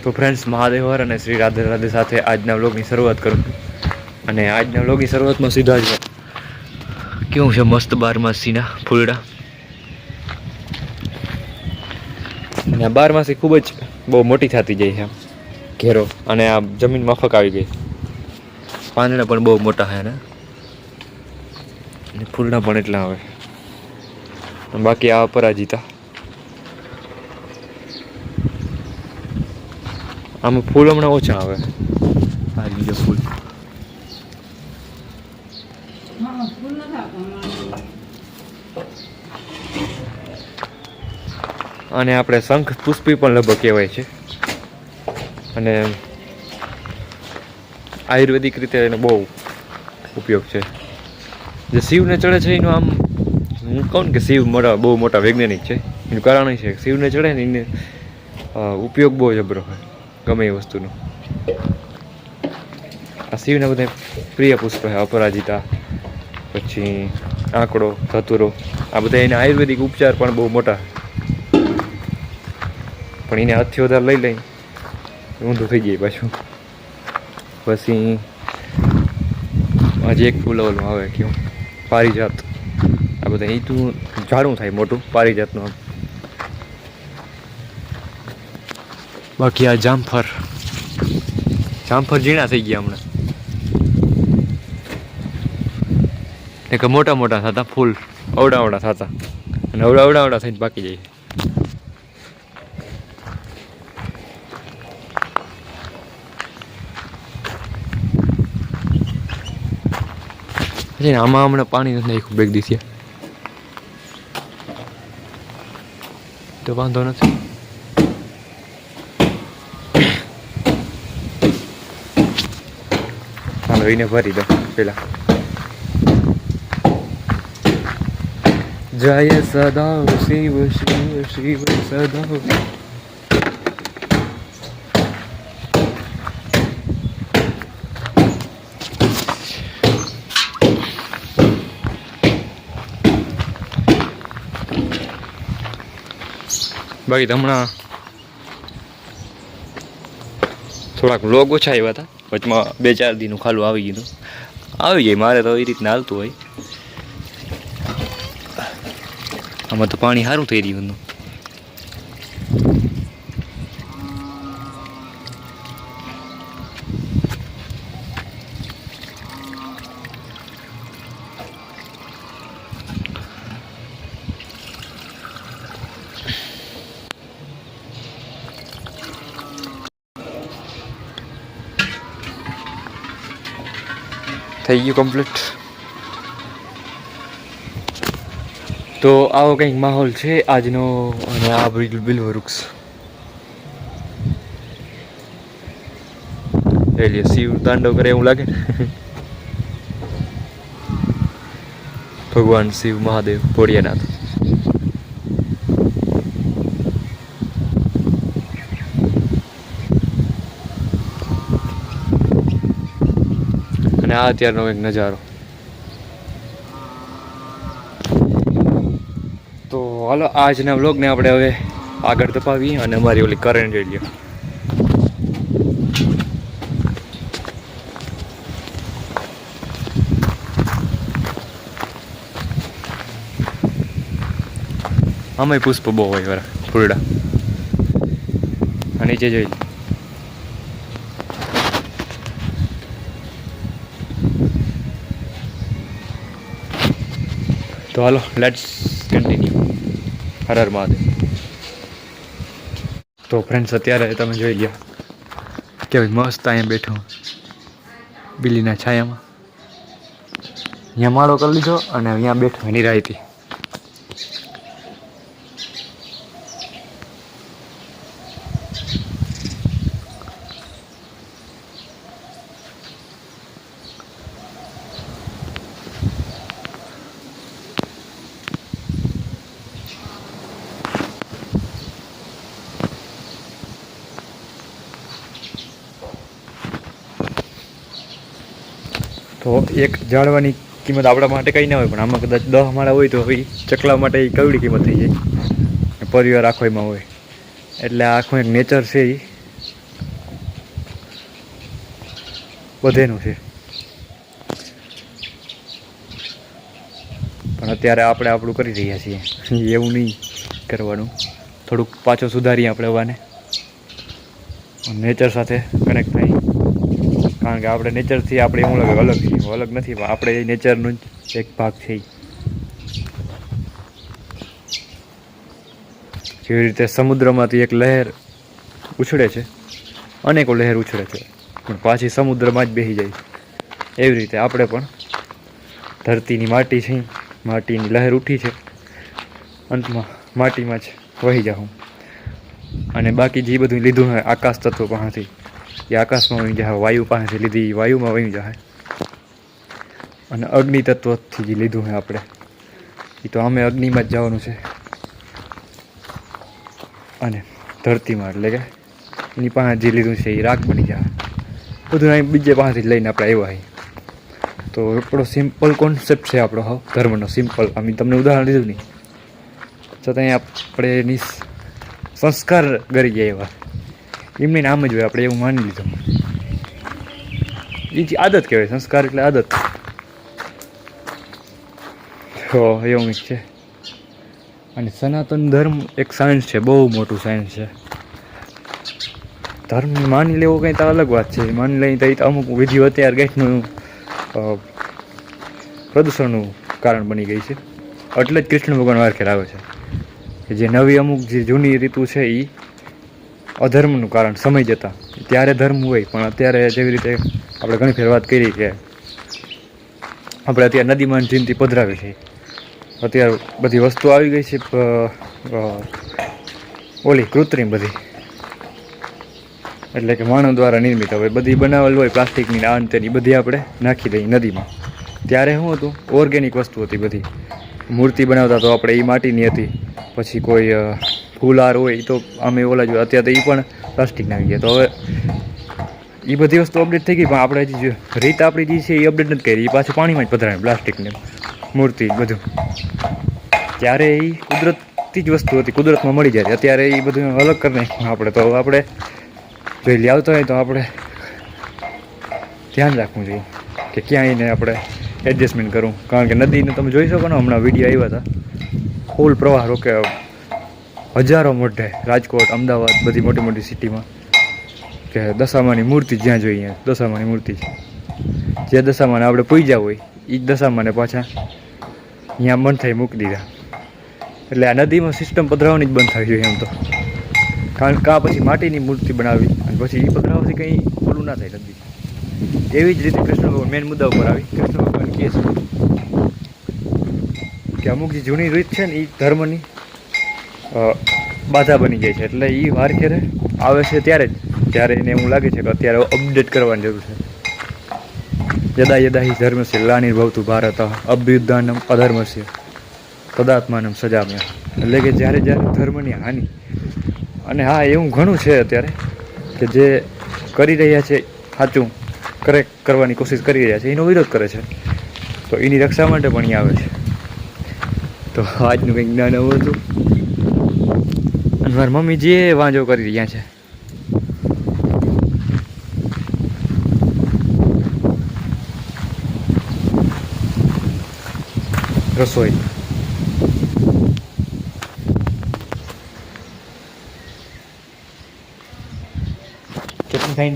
તો ફ્રેન્ડ્સ, મહાદેવ હર અને શ્રી રાધે રાધે સાથે આજના વ્લોગની શરૂઆત કરું. અને આજના વ્લોગની શરૂઆતમાં સીધા જ કેવું છે મસ્ત બારમાસીના ફૂલડા. અને આ બારમાસી ખૂબ જ બહુ મોટી થતી જાય છે આમ ઘેરો, અને આ જમીન માફક આવી ગઈ. પાંદડા પણ બહુ મોટા છે ને ફૂલડા પણ એટલા આવે. બાકી આ અપરાજિતા, આમાં ફૂલ હમણાં ઓછા આવે. આ બીજો ફૂલ અને આપણે શંખ પુષ્પી પણ લગભગ કહેવાય છે. અને આયુર્વેદિક રીતે એનો બહુ ઉપયોગ છે. જે શિવને ચડે છે એનું આમ હું કહું ને કે શિવ બહુ મોટા વૈજ્ઞાનિક છે. એનું કારણ એ છે કે શિવને ચડે ને એને ઉપયોગ બહુ જબરો હોય ગમે એ વસ્તુનો. આ શિવના બધા પ્રિય પુષ્પ છે. અપરાજિતા, પછી આંકડો, ધતુરો, આ બધા એના આયુર્વેદિક ઉપચાર પણ બહુ મોટા. પણ એને હાથથી વધારે લઈ લઈ ઊંધું થઈ જાય પાછું. પછી હજી એક ફૂલ ઓલું આવે કેવું પારિજાત. આ બધા એ તું ઝાડું થાય મોટું પારિજાતનું આમ. બાકી આ જામફળ ઝીણા થઈ ગયા હમણાં. એક મોટા મોટા થતા ફૂલ અવડા થતા, અને અવડા થઈને પાકી જાય. આમાં હમણાં પાણી નથી નાખ્યું બેગ દીધી તો વાંધો નથી. હાલો એને ભરી દો પેલા. જય સદા શિવ શિવ શિવ સદા. બાકી હમણાં થોડાક વ્લોગ ઓછા આવ્યા હતા વચમાં, 2-4 દીનું ખાલું આવી ગયું. આવી જાય મારે તો એ રીતના હાલતું હોય. આમાં તો પાણી સારું થઈ રહ્યું હતું. થઈ ગયું કમ્પ્લીટ. તો આવો કંઈક માહોલ છે આજનો. અને આ બિલ્વ વૃક્ષ એટલે શિવ તાંડવ કરે એવું લાગે ને. ભગવાન શિવ મહાદેવ ભોળિયાનાથ. અને આ અત્યારનો એક નજારો. તો હાલો આજના વ્લોગને આપણે હવે આગળ તપાવીએ અને અમારી ઓલી કરંટ જોઈ લ્યો. આમાંય પુષ્પ બહુ હોય વાળા ફૂલડા. આ નીચે જોઈ લો. તો હાલો લેટ્સ કન્ટિન્યુ. હર હર મહાદેવ. તો ફ્રેન્ડ્સ, અત્યારે તમે જોઈ લો કે મસ્ત અહીંયા બેઠો બિલીના છાયામાં. અહીંયા માળો કરી લીધો અને અહીંયા બેઠો એની રાયતી. તો એક ઝાડવાની કિંમત આપણા માટે કંઈ ના હોય, પણ આમાં કદાચ 10 માળા હોય તો એ ચકલા માટે એ કવડી કિંમત થઈ જાય. પરિવાર આખો એમાં હોય એટલે આખું એક નેચર છે એ બધેનું છે. પણ અત્યારે આપણે આપણું કરી રહ્યા છીએ, એવું નહીં કરવાનું. થોડુંક પાછો સુધારીએ આપણે હવાને, નેચર સાથે કનેક્ટ થાય. કારણ કે આપણે નેચરથી આપણે એવું લાગે અલગ છીએ, અલગ નથી, પણ આપણે એ નેચરનો જ એક ભાગ છે. જેવી રીતે સમુદ્રમાંથી એક લહેર ઉછળે છે, અનેકો લહેર ઉછળે છે, પણ પાછી સમુદ્રમાં જ બેસી જાય. એવી રીતે આપણે પણ ધરતીની માટી છે, માટીની લહેર ઉઠી છે, અંતમાં માટીમાં જ વહી જાઉં. અને બાકી જે બધું લીધું હોય આકાશ તત્વ પાસેથી, એ આકાશમાં વહી જાય. વાયુ પાસેથી લીધી વાયુમાં વહી જાય. અને અગ્નિ તત્વથી જે લીધું હોય આપણે, એ તો અમે અગ્નિમાં જ જવાનું છે. અને ધરતીમાં એટલે કે એની પાસે જે લીધું છે એ રાખ બની જાય. બધું અહીં બીજે પાસેથી જ લઈને આપણે આવ્યા છીએ. તો આપણો સિમ્પલ કોન્સેપ્ટ છે આપણો, હા, ધર્મનો સિમ્પલ. અમે તમને ઉદાહરણ દીધું નહીં, છતાં આપણે એની સંસ્કાર કરી ગયા એવા એમની નામ જ હોય, આપણે એવું માની લીધું. એ જ આદત કહેવાય, સંસ્કાર એટલે આદત. તો એવું છે. અને સનાતન ધર્મ એક સાયન્સ છે, બહુ મોટું સાયન્સ છે. ધર્મ માની લેવો કંઈ તો અલગ વાત છે. માની લઈ તો અમુક વિધિ અત્યારે ગેસનું પ્રદૂષણનું કારણ બની ગઈ છે. એટલે જ કૃષ્ણ ભગવાન વાર ખેર આવે છે કે જે નવી અમુક જે જૂની રીતુ છે એ અધર્મનું કારણ સમય જતાં. ત્યારે ધર્મ હોય, પણ અત્યારે જેવી રીતે આપણે ઘણી ફેર વાત કરી કે આપણે અત્યારે નદીમાં જિંદગી પધરાવી છે. અત્યારે બધી વસ્તુ આવી ગઈ છે, ઓલી કૃત્રિમ બધી, એટલે કે માનવ દ્વારા નિર્મિત. હવે બધી બનાવેલ હોય પ્લાસ્ટિકની આ તેની બધી આપણે નાખી દઈએ નદીમાં. ત્યારે શું હતું, ઓર્ગેનિક વસ્તુ હતી બધી. મૂર્તિ બનાવતા તો આપણે એ માટીની હતી. પછી કોઈ ફૂલહાર હોય એ તો અમે ઓલા જોઈએ. અત્યારે તો એ પણ પ્લાસ્ટિકના આવી ગયા. તો હવે એ બધી વસ્તુ અપડેટ થઈ ગઈ, પણ આપણે જે રીત આપણી જે છે એ અપડેટ નથી કરી. એ પાછું પાણીમાં જ પધરાવે પ્લાસ્ટિકને મૂર્તિ બધું. ત્યારે એ કુદરતી જ વસ્તુ હતી, કુદરતમાં મળી જાય. અત્યારે એ બધું અલગ કરી નાખ્યું આપણે. તો આપણે જો લાવતો હોય તો આપણે ધ્યાન રાખવું જોઈએ કે ક્યાં એને આપણે એડજસ્ટમેન્ટ કરવું. કારણ કે નદીને તમે જોઈ શકો ને, હમણાં વિડીયો આવ્યા હતા, ફૂલ પ્રવાહ રોકે હજારો મોઢે, રાજકોટ, અમદાવાદ, બધી મોટી મોટી સિટીમાં, કે દશામાની મૂર્તિ જ્યાં જોઈએ દશામાની મૂર્તિ, જે દશામાને આપણે પૂજ્યા હોય એ જ દશામાને પાછા અહીંયા મન થઈ મૂકી દીધા. એટલે આ નદીમાં સિસ્ટમ પધરાવવાની જ બંધ થવી જોઈએ એમ તો. કારણ કે આ પછી માટીની મૂર્તિ બનાવી અને પછી એ પધરાવવાથી કંઈ ઓલું ના થાય નદી. એવી જ રીતે કૃષ્ણ ભગવાન મેન મુદ્દા ઉપર આવી. કૃષ્ણ ભગવાન કહે છે કે અમુક જે જૂની રીત છે ને એ ધર્મની બાધા બની જાય છે. એટલે એ વાર ખેરે આવે છે ત્યારે જ, જ્યારે એને એવું લાગે છે કે અત્યારે અપડેટ કરવાની જરૂર છે. યદા યદા હિ ધર્મસ્ય ગ્લાનિર્ભવતુ ભારત અભ્યુત્થાનમ અધર્મસ્ય તદાત્માનમ સજામ્ય. એટલે કે જ્યારે જ્યારે ધર્મની હાનિ, અને હા એવું ઘણું છે અત્યારે કે જે કરી રહ્યા છે સાચું કરેક્ટ કરવાની કોશિશ કરી રહ્યા છે, એનો વિરોધ કરે છે. તો એની રક્ષા માટે પણ અહીં આવે છે. તો આજનું કંઈક જ્ઞાન આવું હતું. અને મારી મમ્મી જે વાંધો કરી રહ્યા છે, રસોઈ ચટણી ખાઈ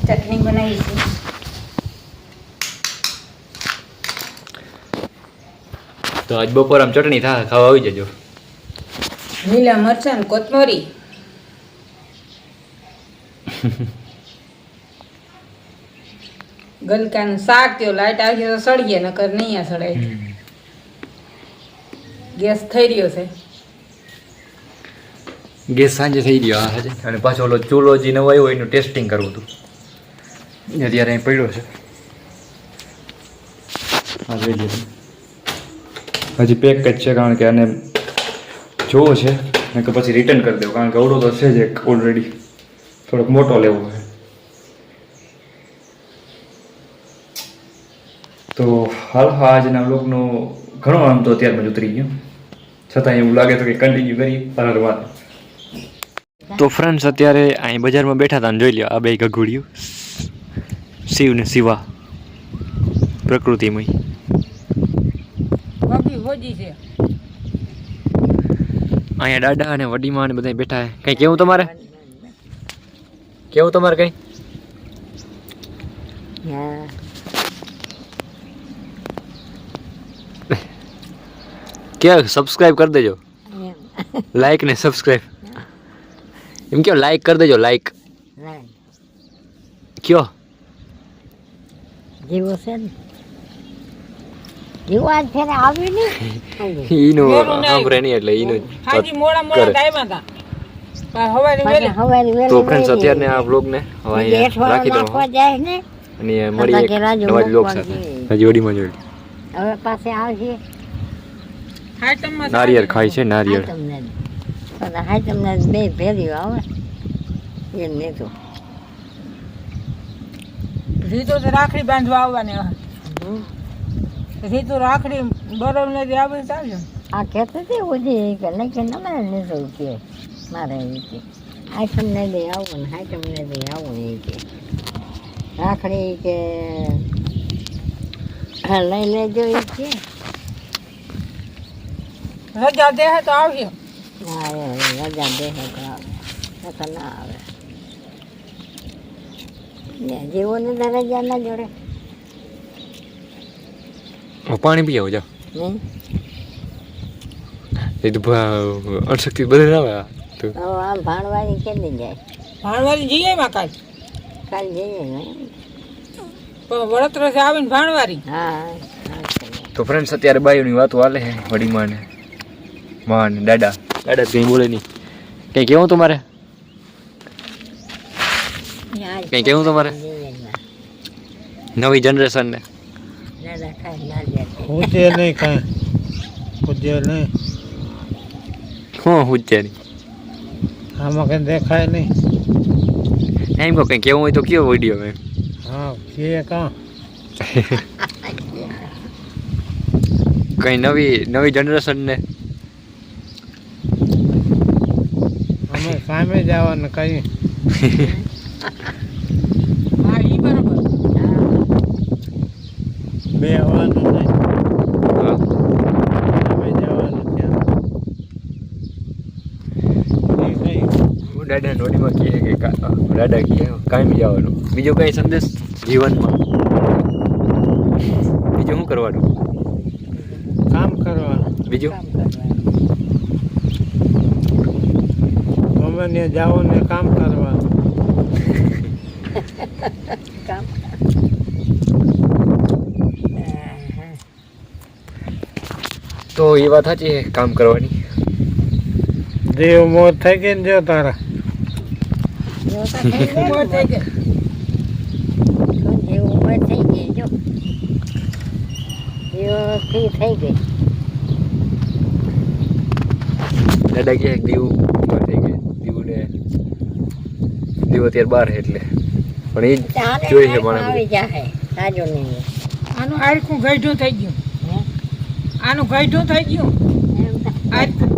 ચટણી બનાવી છે. તો આજ બપોર આમ ચટણી થાય, ખાવા આવી જજો. લીલા મરચાં ને કોથમરી. ગલકાનું શાક થયો, લાઈટ આવી તો સળીએ, નકર નહીં સળાય. ગેસ થઈ રહ્યો છે. ગેસ સાંજે થઈ ગયો હા. અને પાછો ઓલો ચૂલો જે નવો આવ્યો એનું ટેસ્ટિંગ કરવું હતું, અત્યારે અહીં પડ્યો છે. હા લઈ લો. હજી પેક જ છે, કારણ કે આને જોવો છે ને કે પછી રિટર્ન કરી દેવું. કારણ કે અવડો તો છે જ એક ઓલરેડી, થોડોક મોટો લેવો છે. તો હાલ આજના બ્લોગનો ઘણો આમ તો અત્યારમાં જ ઉતરી ગયો, છતાં એવું લાગે તો કે કન્ટિન્યુ કરીએ. બરાબર વાત તો ફ્રેન્ડ્સ અત્યારે અહીં બજારમાં બેઠા હતા ને જોઈ લ્યો આ બે ગઘુડિયું શિવ ને શિવા પ્રકૃતિમય બબી હોજી છે અહીંયા દાદા અને વડીમાં ને બધા બેઠા છે કઈ કેવું તમારે કઈ क्या सब्सक्राइब कर देजो लाइक ने सब्सक्राइब એમ કયો લાઈક કરી દેજો લાઈક કયો જીવો છે ને જીવો આજ ફેરે આવ્યું નહીં ઈનો સાંભળે નહીં એટલે ઈનો હાજી મોડા મોડા ટાઈમ હતા પણ હવારે વેલી હવારી વેલી તો ફ્રેન્ડ્સ અત્યારને આ વ્લોગ ને હવે અહીંયા રાખી દો નાખવા જાય ને અને મળી એક નવા વ્લોગ સાથે હજી વડીમાં જોઈ હવે પાસે આવશે નારિયેળ ખાય છે નારિયેળ હાય તમને બે ભેર્યું આવે એમ નહીં તો રીતો તો રાખડી બાંધવા આવવાની રીતો રાખડી બરોબર નથી આવે ચાલજો આ કહેતી હતી ઓછી કે નહીં કે ના નહીં તો કે મારે એ કે હાય તમને દે આવું ને હાય તમને દે આવું એ કે રાખડી કે લઈ લેજો એ કે રજા દે તો આવશે ના રજા દે તો આવે ના આવે જીવોને તો રજા ના જોડે પાણી પી આવો જાઓ નહીં એ તો અણશક્તિ બધે ના આવે તો આમ ભાણવારી કેટલી જાય ભાણવારી જઈએ માં કાલ જઈએ ને પણ વડોતરા આવીને ભાણવારી હા તો ફ્રેન્ડ્સ અત્યારે બાયુની વાતો હાલે છે વડીમાં ને માં ને દાદા કંઈ બોલે નહીં કંઈ કેવું તમારે કંઈ કેવું તમારે નવી જનરેશન ને દાદા ખાઈ ના જાય પૂછે નહીં કાંઈ પૂછે નહીં શું પૂછે નહીં આમાં કંઈ દેખાય નહીં એમ કહો કંઈ કેવું હોય તો કયો વિડીયો મેં હા કે કાં કંઈ નવી જનરેશન ને અમે સામે જવાનું કઈ હા ઈ બરોબર બે આવવાનું નહીં હા. સામે જવાનું ત્યાં એ કઈ દાદા નોડીમાં કહે કે દાદા કહે કાયમ જવાનું બીજો કઈ સંદેશ જીવનમાં બીજું શું કરવાનું કામ કરવાનું બીજું ગમે ને જાઓ ને કામ કરવાનું કામ તો એ વાત સાચી છે કામ કરવાની દેવ મોત થઈ ગઈ ને જો તારા ઉંમર થઈ ગઈ જે ઉંમર થઈ ગઈ જો ફ્રી થઈ ગઈ દાદા કહે દીવ ઉંમર થઈ ગઈ દીવ અત્યારે 12 એટલે પણ એ જ જોઈ છે મને આવી જાય તાજો નહીં આનું આરખું ગઈઢું થઈ ગયું આનું ગઈઢું થઈ ગયું આરખું